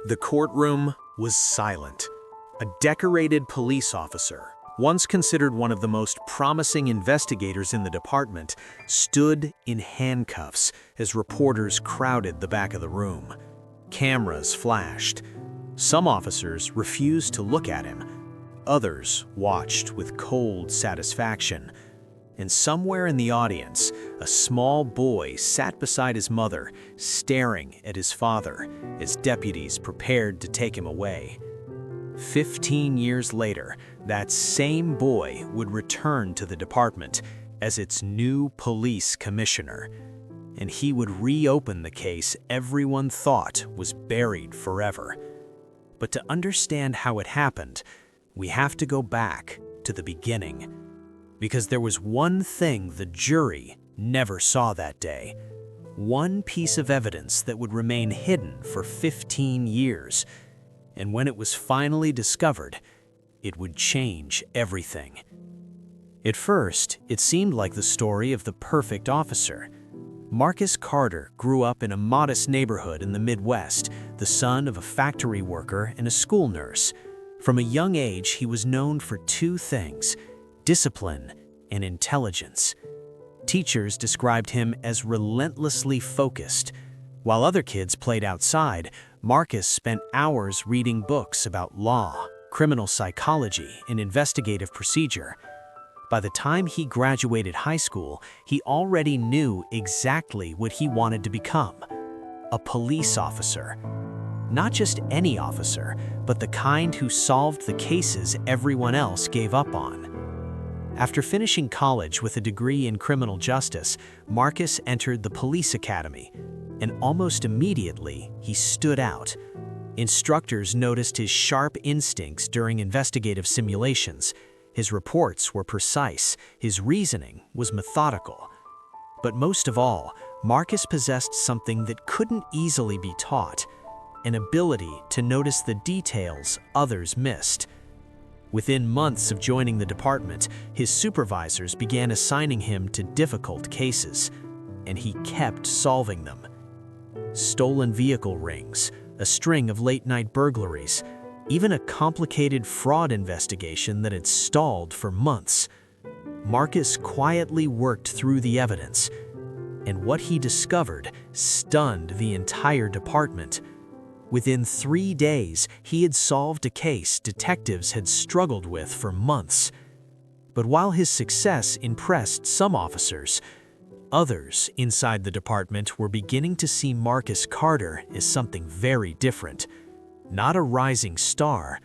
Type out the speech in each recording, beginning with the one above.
The courtroom was silent. A decorated police officer, once considered one of the most promising investigators in the department, stood in handcuffs as reporters crowded the back of the room. Cameras flashed. Some officers refused to look at him. Others watched with cold satisfaction. And somewhere in the audience, a small boy sat beside his mother, staring at his father as deputies prepared to take him away. 15 years later, that same boy would return to the department as its new police commissioner, and he would reopen the case everyone thought was buried forever. But to understand how it happened, we have to go back to the beginning. Because there was one thing the jury never saw that day. One piece of evidence that would remain hidden for 15 years. And when it was finally discovered, it would change everything. At first, it seemed like the story of the perfect officer. Marcus Carter grew up in a modest neighborhood in the Midwest, the son of a factory worker and a school nurse. From a young age, he was known for two things: discipline and intelligence. Teachers described him as relentlessly focused. While other kids played outside, Marcus spent hours reading books about law, criminal psychology, and investigative procedure. By the time he graduated high school, he already knew exactly what he wanted to become: a police officer. Not just any officer, but the kind who solved the cases everyone else gave up on. After finishing college with a degree in criminal justice, Marcus entered the police academy, and almost immediately he stood out. Instructors noticed his sharp instincts during investigative simulations. His reports were precise, his reasoning was methodical. But most of all, Marcus possessed something that couldn't easily be taught: an ability to notice the details others missed. Within months of joining the department, his supervisors began assigning him to difficult cases, and he kept solving them. Stolen vehicle rings, a string of late-night burglaries, even a complicated fraud investigation that had stalled for months. Marcus quietly worked through the evidence, and what he discovered stunned the entire department. Within 3 days, he had solved a case detectives had struggled with for months. But while his success impressed some officers, others inside the department were beginning to see Marcus Carter as something very different. Not a rising star,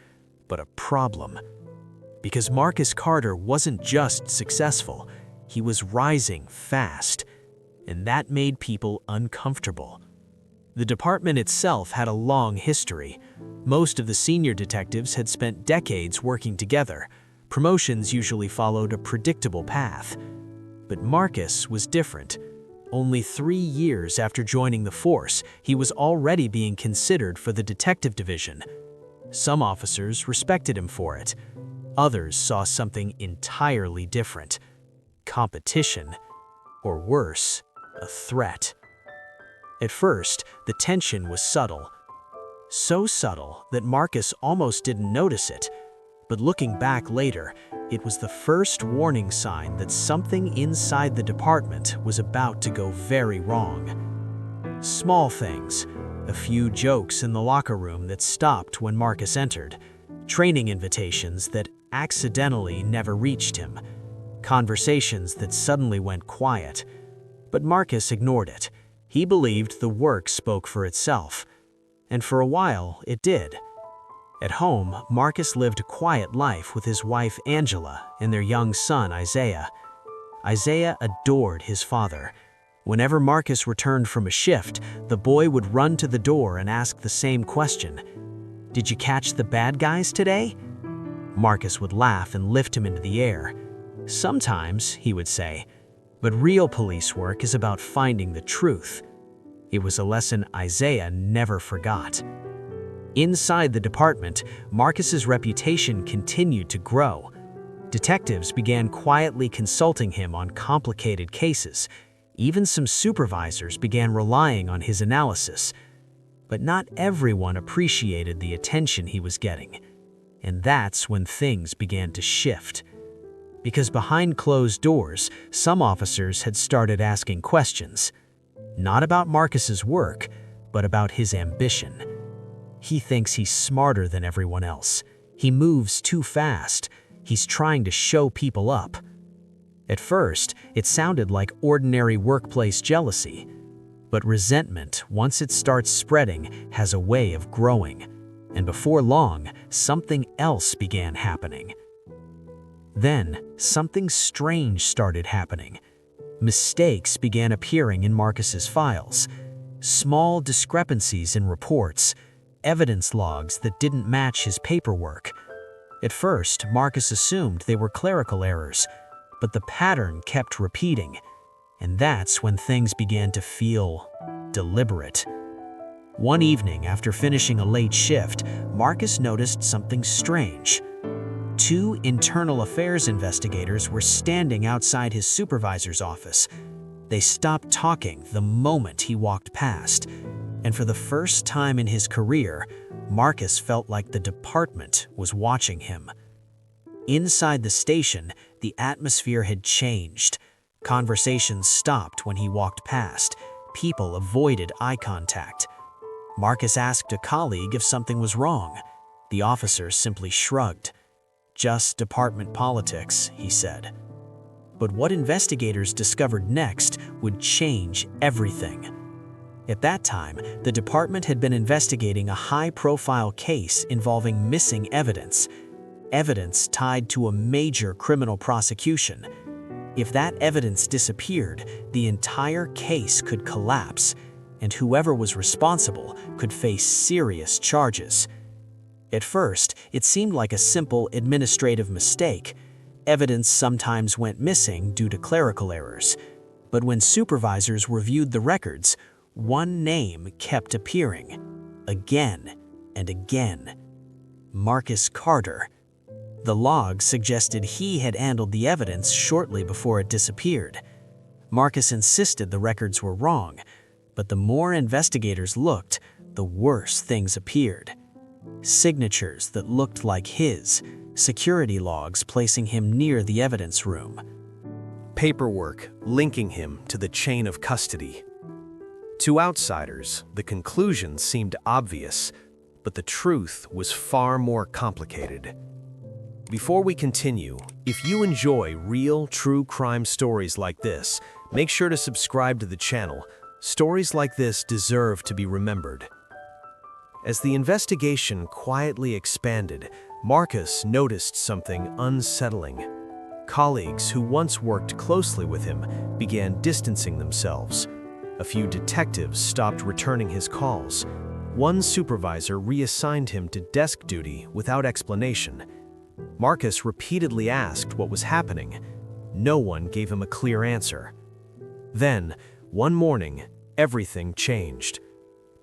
but a problem. Because Marcus Carter wasn't just successful, he was rising fast, and that made people uncomfortable. The department itself had a long history. Most of the senior detectives had spent decades working together. Promotions usually followed a predictable path. But Marcus was different. Only 3 years after joining the force, he was already being considered for the detective division. Some officers respected him for it. Others saw something entirely different: competition, or worse, a threat. At first, the tension was subtle. So subtle that Marcus almost didn't notice it. But looking back later, it was the first warning sign that something inside the department was about to go very wrong. Small things, a few jokes in the locker room that stopped when Marcus entered, training invitations that accidentally never reached him, conversations that suddenly went quiet. But Marcus ignored it. He believed the work spoke for itself, and for a while it did. At home, Marcus lived a quiet life with his wife Angela and their young son Isaiah. Isaiah adored his father. Whenever Marcus returned from a shift, the boy would run to the door and ask the same question: "Did you catch the bad guys today?" Marcus would laugh and lift him into the air. "Sometimes," he would say, "but real police work is about finding the truth." It was a lesson Isaiah never forgot. Inside the department, Marcus's reputation continued to grow. Detectives began quietly consulting him on complicated cases. Even some supervisors began relying on his analysis. But not everyone appreciated the attention he was getting. And that's when things began to shift. Because behind closed doors, some officers had started asking questions. Not about Marcus's work, but about his ambition. He thinks he's smarter than everyone else. He moves too fast. He's trying to show people up. At first, it sounded like ordinary workplace jealousy. But resentment, once it starts spreading, has a way of growing. And before long, something else began happening. Then, something strange started happening. Mistakes began appearing in Marcus's files. Small discrepancies in reports, evidence logs that didn't match his paperwork. At first, Marcus assumed they were clerical errors, but the pattern kept repeating. And that's when things began to feel deliberate. One evening, after finishing a late shift, Marcus noticed something strange. 2 internal affairs investigators were standing outside his supervisor's office. They stopped talking the moment he walked past, and for the first time in his career, Marcus felt like the department was watching him. Inside the station, the atmosphere had changed. Conversations stopped when he walked past. People avoided eye contact. Marcus asked a colleague if something was wrong. The officer simply shrugged. "Just department politics," he said. But what investigators discovered next would change everything. At that time, the department had been investigating a high-profile case involving missing evidence tied to a major criminal prosecution. If that evidence disappeared, the entire case could collapse, and whoever was responsible could face serious charges. At first, it seemed like a simple administrative mistake. Evidence sometimes went missing due to clerical errors. But when supervisors reviewed the records, one name kept appearing, again and again. Marcus Carter. The log suggested he had handled the evidence shortly before it disappeared. Marcus insisted the records were wrong, but the more investigators looked, the worse things appeared. Signatures that looked like his, security logs placing him near the evidence room. Paperwork linking him to the chain of custody. To outsiders, the conclusion seemed obvious, but the truth was far more complicated. Before we continue, if you enjoy real, true crime stories like this, make sure to subscribe to the channel. Stories like this deserve to be remembered. As the investigation quietly expanded, Marcus noticed something unsettling. Colleagues who once worked closely with him began distancing themselves. A few detectives stopped returning his calls. One supervisor reassigned him to desk duty without explanation. Marcus repeatedly asked what was happening. No one gave him a clear answer. Then, one morning, everything changed.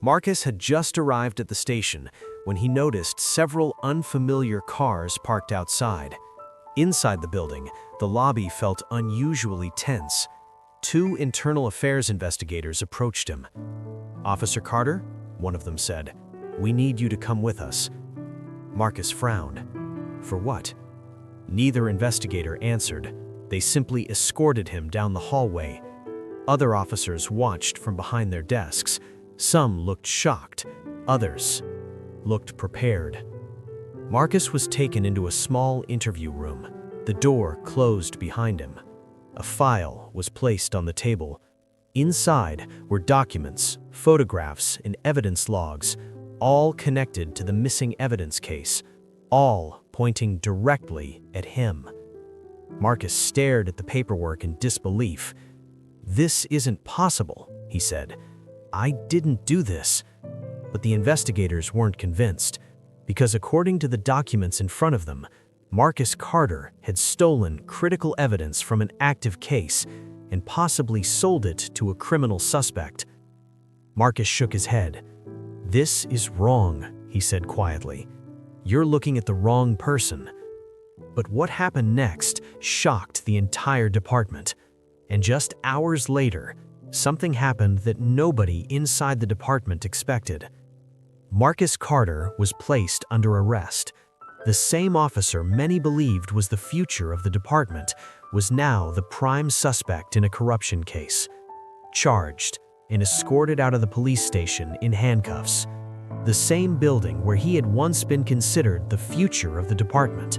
Marcus had just arrived at the station when he noticed several unfamiliar cars parked outside. Inside the building, the lobby felt unusually tense. 2 internal affairs investigators approached him. "Officer Carter," one of them said, "we need you to come with us." Marcus frowned. For what? Neither investigator answered. They simply escorted him down the hallway. Other officers watched from behind their desks. Some looked shocked, others looked prepared. Marcus was taken into a small interview room. The door closed behind him. A file was placed on the table. Inside were documents, photographs, and evidence logs, all connected to the missing evidence case, all pointing directly at him. Marcus stared at the paperwork in disbelief. "This isn't possible," he said. "I didn't do this." But the investigators weren't convinced, because according to the documents in front of them, Marcus Carter had stolen critical evidence from an active case and possibly sold it to a criminal suspect. Marcus shook his head. "This is wrong," he said quietly. "You're looking at the wrong person." But what happened next shocked the entire department. And just hours later, something happened that nobody inside the department expected. Marcus Carter was placed under arrest. The same officer many believed was the future of the department was now the prime suspect in a corruption case. Charged and escorted out of the police station in handcuffs. The same building where he had once been considered the future of the department.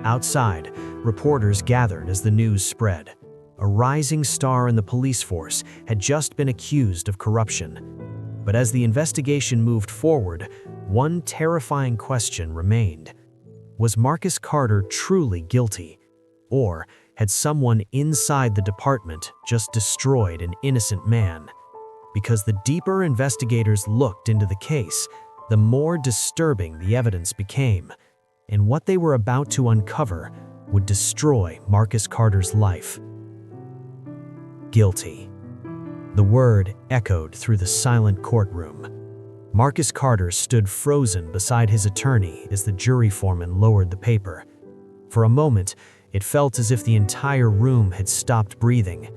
Outside, reporters gathered as the news spread. A rising star in the police force had just been accused of corruption. But as the investigation moved forward, one terrifying question remained. Was Marcus Carter truly guilty? Or had someone inside the department just destroyed an innocent man? Because the deeper investigators looked into the case, the more disturbing the evidence became, and what they were about to uncover would destroy Marcus Carter's life. Guilty. The word echoed through the silent courtroom. Marcus Carter stood frozen beside his attorney as the jury foreman lowered the paper. For a moment, it felt as if the entire room had stopped breathing.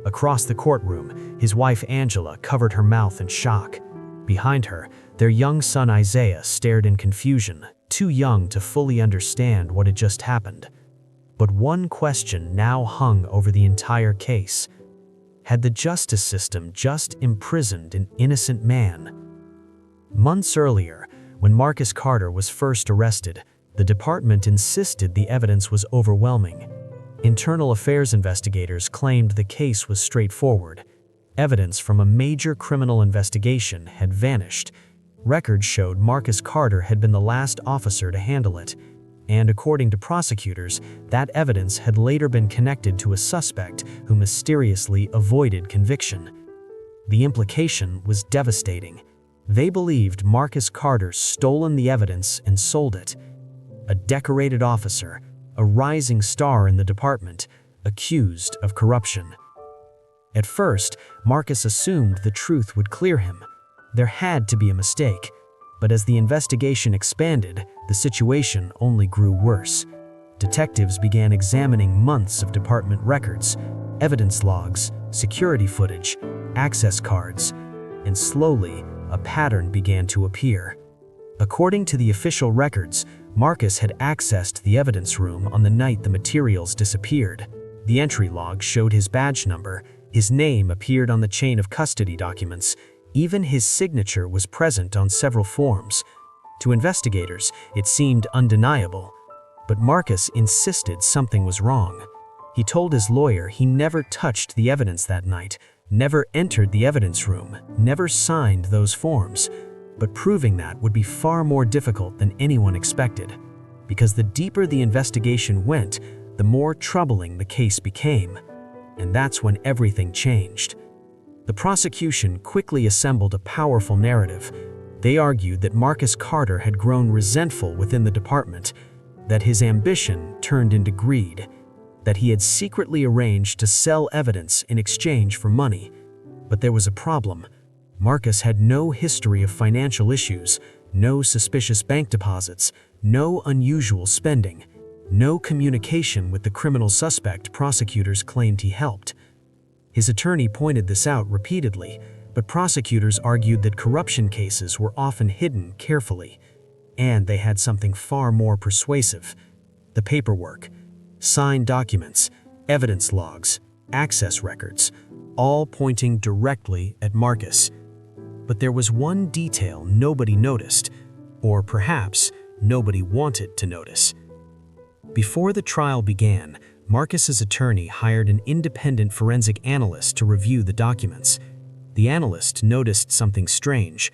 Across the courtroom, his wife Angela covered her mouth in shock. Behind her, their young son Isaiah stared in confusion, too young to fully understand what had just happened. But one question now hung over the entire case. Had the justice system just imprisoned an innocent man? Months earlier, when Marcus Carter was first arrested, the department insisted the evidence was overwhelming. Internal affairs investigators claimed the case was straightforward. Evidence from a major criminal investigation had vanished. Records showed Marcus Carter had been the last officer to handle it, and according to prosecutors, that evidence had later been connected to a suspect who mysteriously avoided conviction. The implication was devastating. They believed Marcus Carter stolen the evidence and sold it. A decorated officer, a rising star in the department, accused of corruption. At first, Marcus assumed the truth would clear him. There had to be a mistake, but as the investigation expanded, the situation only grew worse. Detectives began examining months of department records, evidence logs, security footage, access cards, and slowly, a pattern began to appear. According to the official records, Marcus had accessed the evidence room on the night the materials disappeared. The entry log showed his badge number, his name appeared on the chain of custody documents, even his signature was present on several forms. To investigators, it seemed undeniable, but Marcus insisted something was wrong. He told his lawyer he never touched the evidence that night, never entered the evidence room, never signed those forms. But proving that would be far more difficult than anyone expected, because the deeper the investigation went, the more troubling the case became. And that's when everything changed. The prosecution quickly assembled a powerful narrative. They argued that Marcus Carter had grown resentful within the department, that his ambition turned into greed, that he had secretly arranged to sell evidence in exchange for money. But there was a problem. Marcus had no history of financial issues, no suspicious bank deposits, no unusual spending, no communication with the criminal suspect prosecutors claimed he helped. His attorney pointed this out repeatedly, but prosecutors argued that corruption cases were often hidden carefully, and they had something far more persuasive: the paperwork, signed documents, evidence logs, access records, all pointing directly at Marcus. But there was one detail nobody noticed, or perhaps nobody wanted to notice. Before the trial began, Marcus's attorney hired an independent forensic analyst to review the documents. The analyst noticed something strange.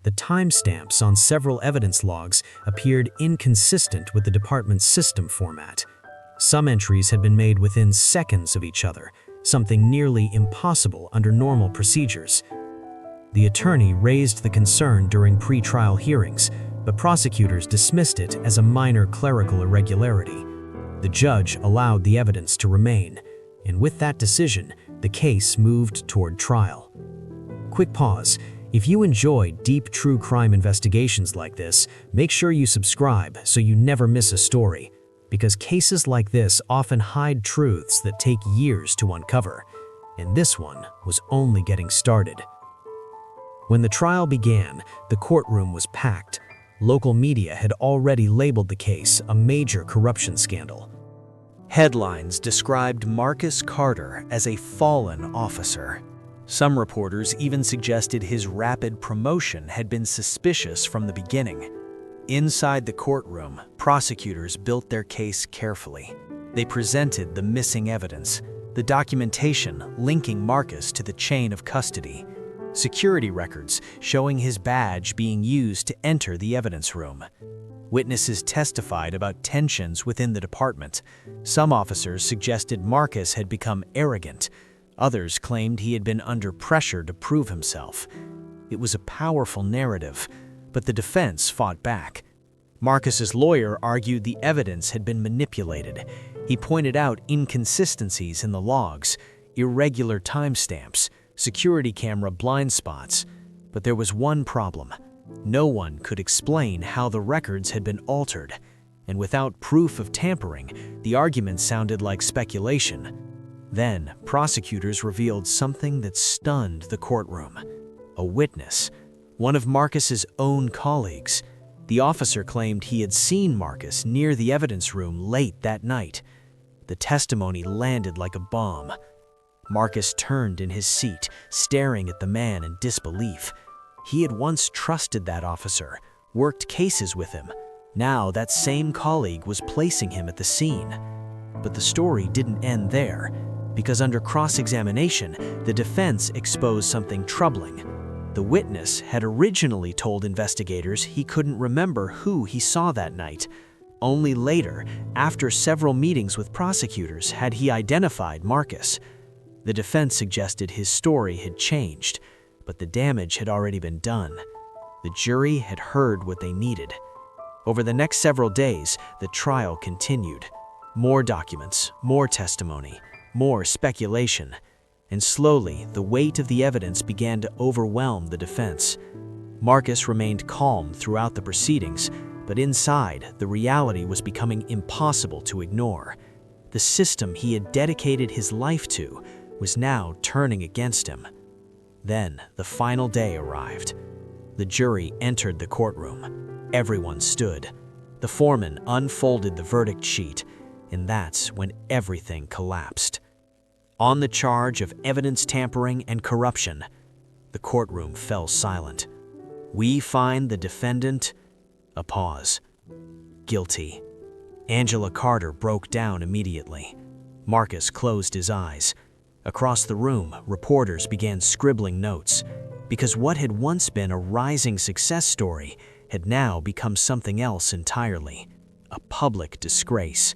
The timestamps on several evidence logs appeared inconsistent with the department's system format. Some entries had been made within seconds of each other, something nearly impossible under normal procedures. The attorney raised the concern during pre-trial hearings, but prosecutors dismissed it as a minor clerical irregularity. The judge allowed the evidence to remain, and with that decision, the case moved toward trial. Quick pause. If you enjoy deep true crime investigations like this, make sure you subscribe so you never miss a story, because cases like this often hide truths that take years to uncover, and this one was only getting started. When the trial began, the courtroom was packed. Local media had already labeled the case a major corruption scandal. Headlines described Marcus Carter as a fallen officer. Some reporters even suggested his rapid promotion had been suspicious from the beginning. Inside the courtroom, prosecutors built their case carefully. They presented the missing evidence, the documentation linking Marcus to the chain of custody, security records showing his badge being used to enter the evidence room. Witnesses testified about tensions within the department. Some officers suggested Marcus had become arrogant. Others claimed he had been under pressure to prove himself. It was a powerful narrative, but the defense fought back. Marcus's lawyer argued the evidence had been manipulated. He pointed out inconsistencies in the logs, irregular timestamps, security camera blind spots. But there was one problem. No one could explain how the records had been altered, and without proof of tampering, the argument sounded like speculation. Then, prosecutors revealed something that stunned the courtroom. A witness, one of Marcus's own colleagues. The officer claimed he had seen Marcus near the evidence room late that night. The testimony landed like a bomb. Marcus turned in his seat, staring at the man in disbelief. He had once trusted that officer, worked cases with him. Now that same colleague was placing him at the scene. But the story didn't end there, because under cross-examination, the defense exposed something troubling. The witness had originally told investigators he couldn't remember who he saw that night. Only later, after several meetings with prosecutors, had he identified Marcus. The defense suggested his story had changed, but the damage had already been done. The jury had heard what they needed. Over the next several days, the trial continued. More documents, more testimony, more speculation. And slowly, the weight of the evidence began to overwhelm the defense. Marcus remained calm throughout the proceedings, but inside, the reality was becoming impossible to ignore. The system he had dedicated his life to was now turning against him. Then, the final day arrived. The jury entered the courtroom. Everyone stood. The foreman unfolded the verdict sheet, and that's when everything collapsed. On the charge of evidence tampering and corruption, the courtroom fell silent. We find the defendant... A pause. Guilty. Angela Carter broke down immediately. Marcus closed his eyes. Across the room, reporters began scribbling notes, because what had once been a rising success story had now become something else entirely, a public disgrace.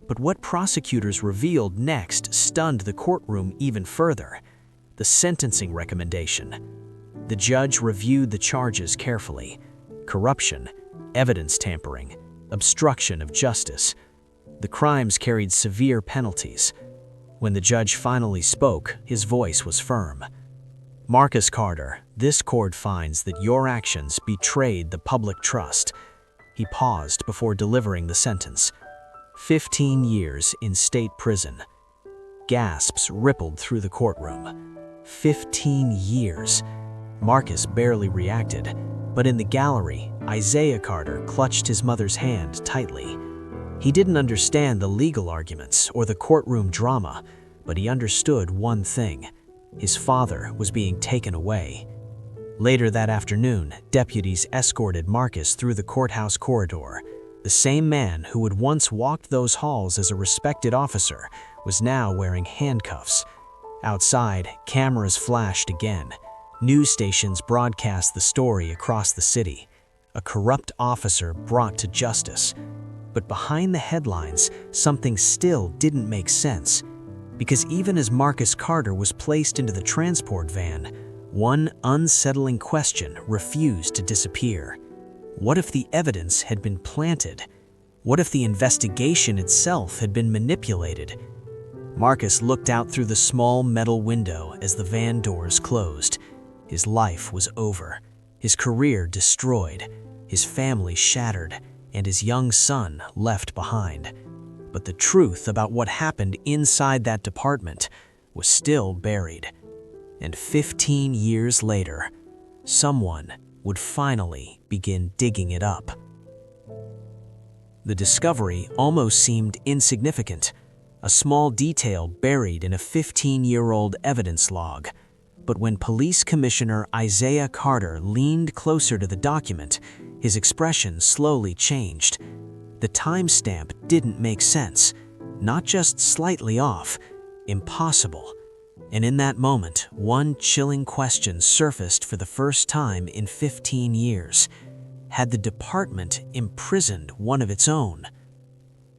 But what prosecutors revealed next stunned the courtroom even further: the sentencing recommendation. The judge reviewed the charges carefully: corruption, evidence tampering, obstruction of justice. The crimes carried severe penalties. When the judge finally spoke, his voice was firm. Marcus Carter, this court finds that your actions betrayed the public trust. He paused before delivering the sentence. 15 years in state prison. Gasps rippled through the courtroom. 15 years. Marcus barely reacted, but in the gallery, Isaiah Carter clutched his mother's hand tightly. He didn't understand the legal arguments or the courtroom drama, but he understood one thing: his father was being taken away. Later that afternoon, deputies escorted Marcus through the courthouse corridor. The same man who had once walked those halls as a respected officer was now wearing handcuffs. Outside, cameras flashed again. News stations broadcast the story across the city: a corrupt officer brought to justice. But behind the headlines, something still didn't make sense. Because even as Marcus Carter was placed into the transport van, one unsettling question refused to disappear. What if the evidence had been planted? What if the investigation itself had been manipulated? Marcus looked out through the small metal window as the van doors closed. His life was over, his career destroyed, his family shattered, and his young son left behind. But the truth about what happened inside that department was still buried. And 15 years later, someone would finally begin digging it up. The discovery almost seemed insignificant, a small detail buried in a 15-year-old evidence log. But when Police Commissioner Isaiah Carter leaned closer to the document, his expression slowly changed. The timestamp didn't make sense, not just slightly off, impossible. And in that moment, one chilling question surfaced for the first time in 15 years. Had the department imprisoned one of its own?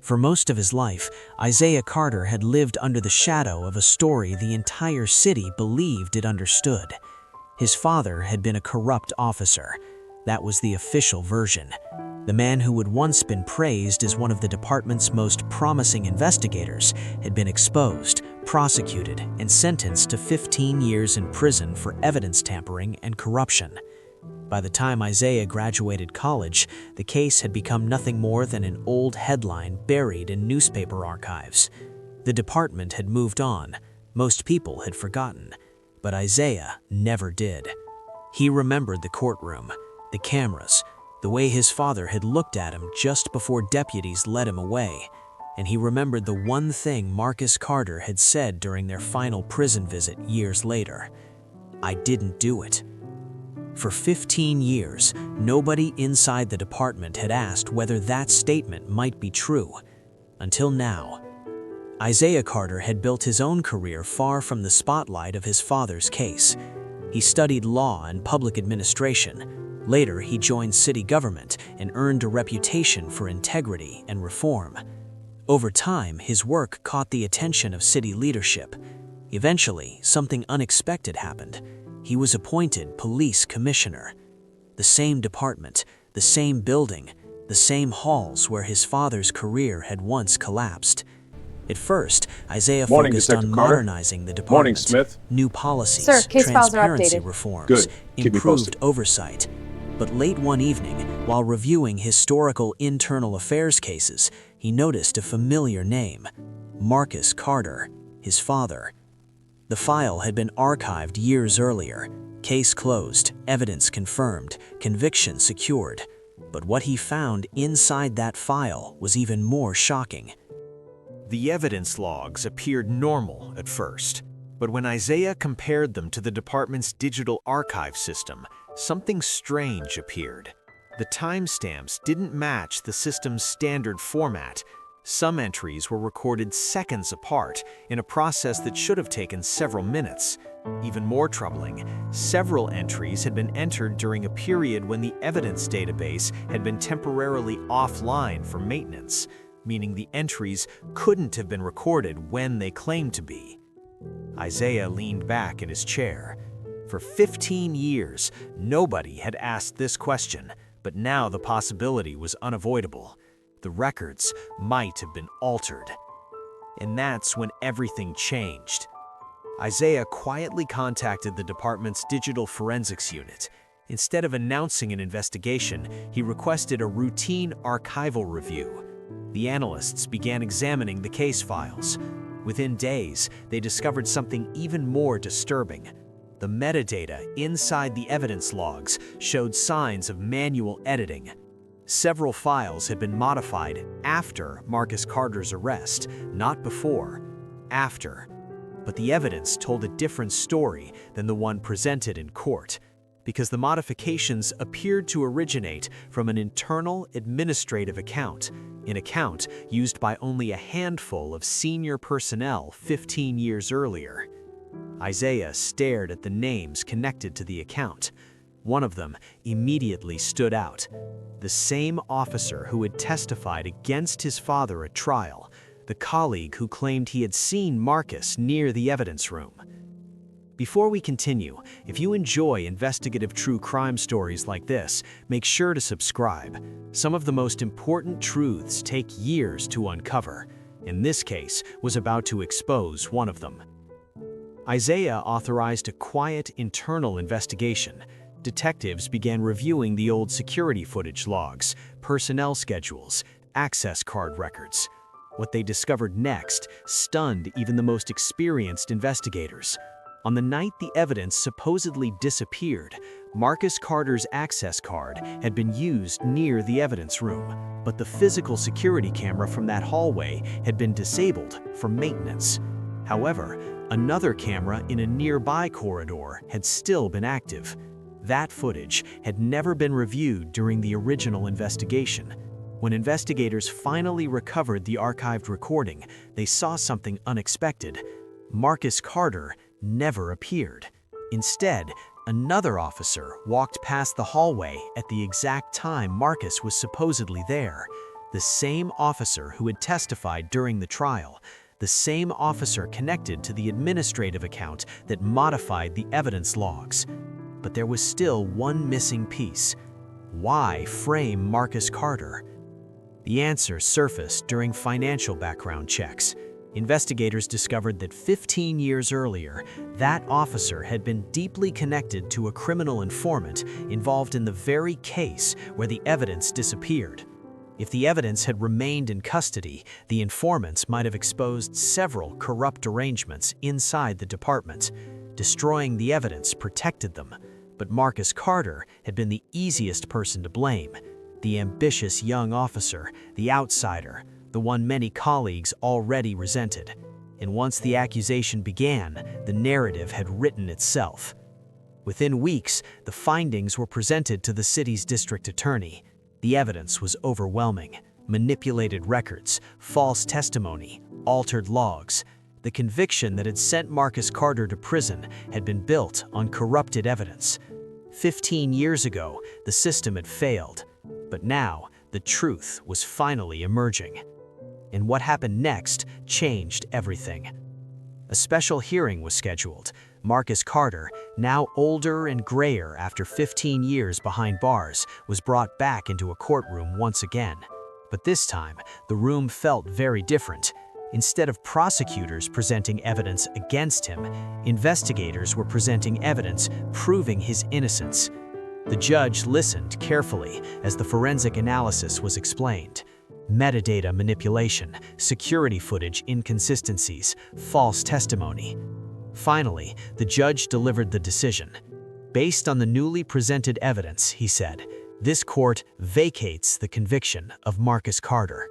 For most of his life, Isaiah Carter had lived under the shadow of a story the entire city believed it understood. His father had been a corrupt officer. That was the official version. The man who had once been praised as one of the department's most promising investigators had been exposed, prosecuted, and sentenced to 15 years in prison for evidence tampering and corruption. By the time Isaiah graduated college, the case had become nothing more than an old headline buried in newspaper archives. The department had moved on. Most people had forgotten. But Isaiah never did. He remembered the courtroom, the cameras, the way his father had looked at him just before deputies led him away. And he remembered the one thing Marcus Carter had said during their final prison visit years later. "I didn't do it." For 15 years, nobody inside the department had asked whether that statement might be true. Until now. Isaiah Carter had built his own career far from the spotlight of his father's case. He studied law and public administration. Later, he joined city government and earned a reputation for integrity and reform. Over time, his work caught the attention of city leadership. Eventually, something unexpected happened. He was appointed police commissioner. The same department, the same building, the same halls where his father's career had once collapsed. At first, Isaiah focused on modernizing the department. Morning, Smith. New policies, Sir, case files are transparency updated. reforms, Good. Keep me improved posted. oversight. But late one evening, while reviewing historical internal affairs cases, he noticed a familiar name: Marcus Carter, his father. The file had been archived years earlier. Case closed, evidence confirmed, conviction secured. But what he found inside that file was even more shocking. The evidence logs appeared normal at first, but when Isaiah compared them to the department's digital archive system, something strange appeared. The timestamps didn't match the system's standard format. Some entries were recorded seconds apart in a process that should have taken several minutes. Even more troubling, several entries had been entered during a period when the evidence database had been temporarily offline for maintenance, meaning the entries couldn't have been recorded when they claimed to be. Isaiah leaned back in his chair. For 15 years, nobody had asked this question, but now the possibility was unavoidable. The records might have been altered. And that's when everything changed. Isaiah quietly contacted the department's digital forensics unit. Instead of announcing an investigation, he requested a routine archival review. The analysts began examining the case files. Within days, they discovered something even more disturbing. The metadata inside the evidence logs showed signs of manual editing. Several files had been modified after Marcus Carter's arrest, not before, after. But the evidence told a different story than the one presented in court, because the modifications appeared to originate from an internal administrative account, an account used by only a handful of senior personnel 15 years earlier. Isaiah stared at the names connected to the account. One of them immediately stood out. The same officer who had testified against his father at trial, the colleague who claimed he had seen Marcus near the evidence room. Before we continue, if you enjoy investigative true crime stories like this, make sure to subscribe. Some of the most important truths take years to uncover, and this case was about to expose one of them. Isaiah authorized a quiet internal investigation. Detectives began reviewing the old security footage logs, personnel schedules, access card records. What they discovered next stunned even the most experienced investigators. On the night the evidence supposedly disappeared, Marcus Carter's access card had been used near the evidence room, but the physical security camera from that hallway had been disabled for maintenance. However, another camera in a nearby corridor had still been active. That footage had never been reviewed during the original investigation. When investigators finally recovered the archived recording, they saw something unexpected. Marcus Carter never appeared. Instead, another officer walked past the hallway at the exact time Marcus was supposedly there. The same officer who had testified during the trial. The same officer connected to the administrative account that modified the evidence logs. But there was still one missing piece. Why frame Marcus Carter? The answer surfaced during financial background checks. Investigators discovered that 15 years earlier, that officer had been deeply connected to a criminal informant involved in the very case where the evidence disappeared. If the evidence had remained in custody, the informants might have exposed several corrupt arrangements inside the department. Destroying the evidence protected them. But Marcus Carter had been the easiest person to blame. The ambitious young officer, the outsider, the one many colleagues already resented. And once the accusation began, the narrative had written itself. Within weeks, the findings were presented to the city's district attorney. The evidence was overwhelming. Manipulated records, false testimony, altered logs. The conviction that had sent Marcus Carter to prison had been built on corrupted evidence. 15 years ago, the system had failed. But now, the truth was finally emerging. And what happened next changed everything. A special hearing was scheduled. Marcus Carter, now older and grayer after 15 years behind bars, was brought back into a courtroom once again. But this time, the room felt very different. Instead of prosecutors presenting evidence against him, investigators were presenting evidence proving his innocence. The judge listened carefully as the forensic analysis was explained. Metadata manipulation, security footage inconsistencies, false testimony. Finally, the judge delivered the decision. Based on the newly presented evidence, he said, this court vacates the conviction of Marcus Carter.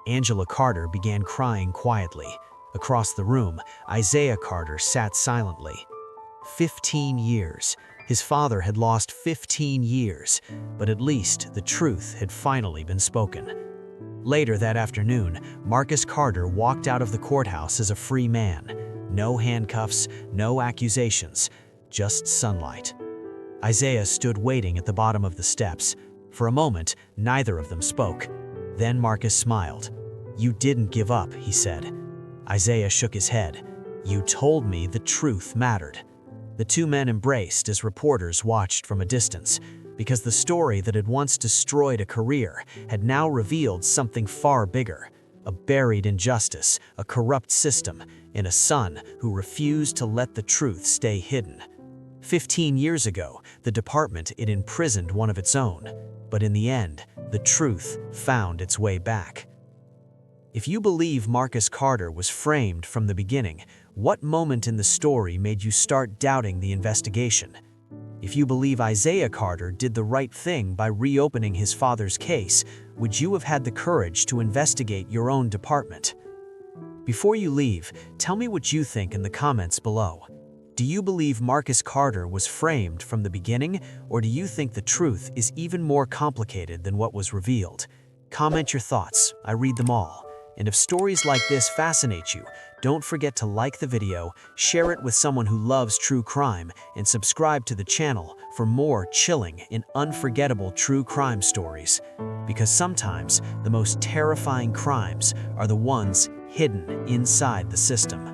Angela Carter began crying quietly. Across the room, Isaiah Carter sat silently. 15 years. His father had lost 15 years, but at least the truth had finally been spoken. Later that afternoon, Marcus Carter walked out of the courthouse as a free man. No handcuffs, no accusations, just sunlight. Isaiah stood waiting at the bottom of the steps. For a moment, neither of them spoke. Then Marcus smiled. "You didn't give up," he said. Isaiah shook his head. "You told me the truth mattered." The two men embraced as reporters watched from a distance, because the story that had once destroyed a career had now revealed something far bigger. A buried injustice, a corrupt system, and a son who refused to let the truth stay hidden. 15 years ago, the department had imprisoned one of its own, but in the end, the truth found its way back. If you believe Marcus Carter was framed from the beginning, what moment in the story made you start doubting the investigation? If you believe Isaiah Carter did the right thing by reopening his father's case, would you have had the courage to investigate your own department? Before you leave, tell me what you think in the comments below. Do you believe Marcus Carter was framed from the beginning, or do you think the truth is even more complicated than what was revealed? Comment your thoughts. I read them all. And if stories like this fascinate you, don't forget to like the video, share it with someone who loves true crime, and subscribe to the channel for more chilling and unforgettable true crime stories. Because sometimes the most terrifying crimes are the ones hidden inside the system.